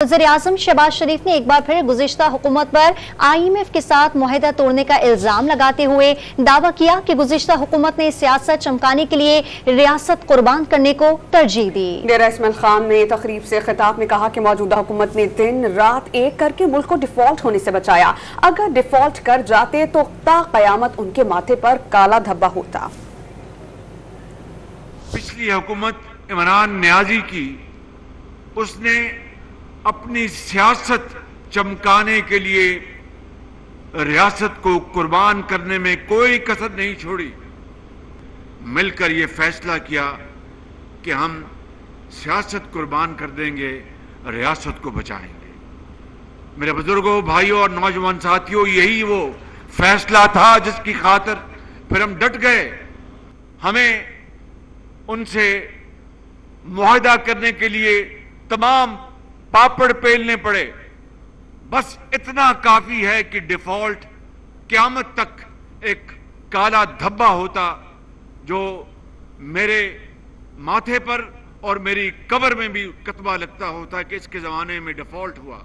वज़ीर-ए-आज़म शहबाज शरीफ ने एक बार फिर गुज़िश्ता हुकूमत पर IMF के साथ मुआहिदा तोड़ने का इल्जाम लगाते हुए दावा किया कि गुज़िश्ता हुकूमत ने सियासत चमकाने के लिए रियासत कुर्बान करने को तरजीह दी। डेरा इस्माइल खान ने तकरीब से खिताब में कहा कि मौजूदा हुकूमत ने दिन रात एक करके मुल्क को डिफॉल्ट होने से बचाया। अगर डिफॉल्ट कर जाते तो ता क़यामत उनके माथे पर काला धब्बा होता। पिछली हुकूमत इमरान नियाज़ी की, उसने अपनी सियासत चमकाने के लिए रियासत को कुर्बान करने में कोई कसर नहीं छोड़ी। मिलकर ये फैसला किया कि हम सियासत कुर्बान कर देंगे, रियासत को बचाएंगे। मेरे बुजुर्गों, भाइयों और नौजवान साथियों, यही वो फैसला था जिसकी खातिर फिर हम डट गए। हमें उनसे मुआहदा करने के लिए तमाम पापड़ पेलने पड़े। बस इतना काफी है कि डिफॉल्ट क़यामत तक एक काला धब्बा होता जो मेरे माथे पर और मेरी कब्र में भी कतबा लगता होता कि इसके जमाने में डिफॉल्ट हुआ।